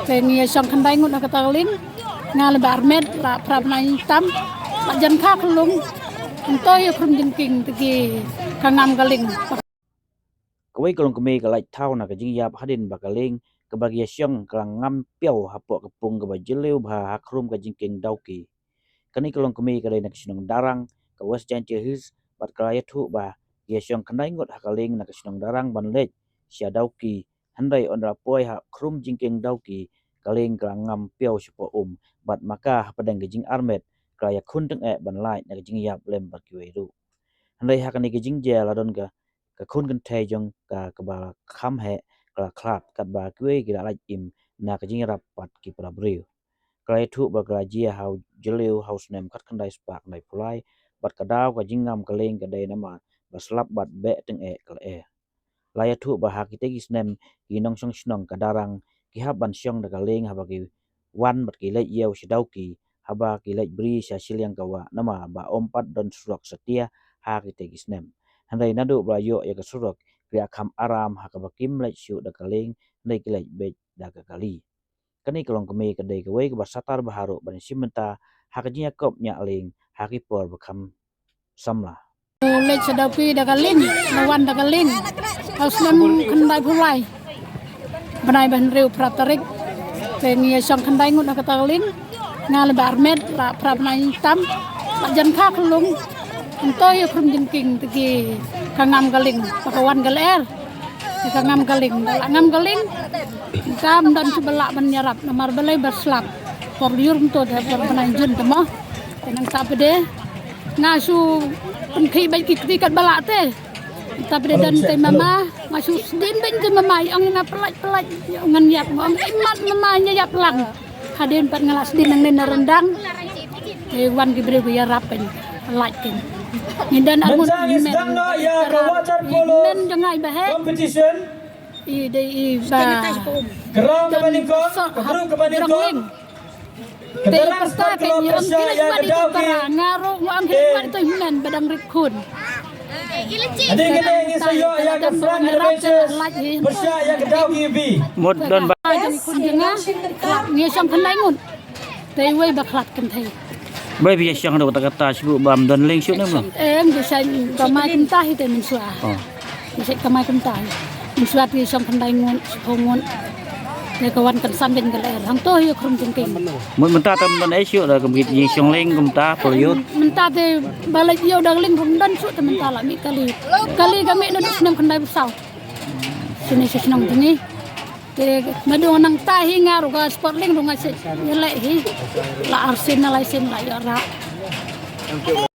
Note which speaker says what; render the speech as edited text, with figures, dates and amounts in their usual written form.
Speaker 1: Pengi song kandai ngut nak kataling ngal barmet la prab nai tam la jan kha klung toy khrum jingking tegi kangam galing
Speaker 2: Kawai kalong kami kalai tau nak jing yap hadin bakaling kebagi syong kalang ngam piau hapok kepung kebajeleu bah hakrum ka jingking dauki. Kani kalong kami kalai nak sinong darang ka was jan his bat kalai thu bah ye syong kandai ngut hakaling nak sinong darang ban lej sia dauki handai ondra poi hakrum jingking dauki kaling kalang ngam piau sipo bat maka padang jing armet kalai khun teng ban lai nak jing yap lem bakiwe ru. Handai hakani jing je ladon ka khun kan thai jong ka ba kham he ka khlap kat ba kwe ki la im na ka jing rap pat ki pra breu kai thu ba ka ji hau jeleu house nem khat khandai spark nai pulai bat ka daw ka jingam ka leng ka dei na ma ba slap bat be teng kal la ya thu ba ha ki tegis nem ki nong song snong ka darang ki ha ban syong da ka leng ha ba ki wan bat ki le yeu sidau ki ha ba ki le bri sya silyang ka wa na ma ba ompat don surok setia ha ki tegis nem handai nadu ba yo ya ka surok kria kham aram ha ka bakim lai syu da kaleng nei ki lai be da ka kali kani kalong kami ka dei ka wei ka basatar baharu ban simenta ha ka jinya kop nya leng ha ki por bakam samla
Speaker 1: lej sedauki da galing lawan da galing haus nem kandai pulai banai ban reu prab tarik pengi song kandai ngut nak kataling ngal barmet la prab nai tam la jan kha klung toy khrum jingking tegi kangam galing pakawan galer kangam galing la ngam galing kam dan sebelak menyerap namar belai berslap por liur untuk da por penanjun temo tenang sapede ngasu penki baik kiti kat balak te tapi dan te mama ngasu din ben te mama yang na pelaj ngan yap ngom imat mama nya yap lang hadin pat ngalas din nang rendang wan ki bre ya rapen laj ken dan armun men men jangai bahe
Speaker 3: competition
Speaker 1: ide ba
Speaker 3: gerang kebaningkong gerung kebaningkong kedalang start kelompok Persia yang kedauki
Speaker 1: ngaruh ngam hidup itu men badang rikun
Speaker 3: adik ingin sayo yang ke front elevations Persia yang kedauki B
Speaker 2: mut don ba
Speaker 1: kun jenga ngi som khandai ngun tei wei baklat kan thai
Speaker 2: bai bi syong da kata sibu bam don leng syu nem
Speaker 1: em bisa kamai kentah itu min sua bisa kamai kentah min sua ti som khandai ngun ngun ne kawan kan samben galer hang to yo khrum jingking
Speaker 2: mun menta tam don ai syu da kami ji syong leng kum ta por yut
Speaker 1: menta te balai yo dang ling rum dan su te menta la mi kali kami no senam khandai besau sini senam tini te madung nang tahi ngaru ga sport ling runga se yele hi la arsin la sen la yo ra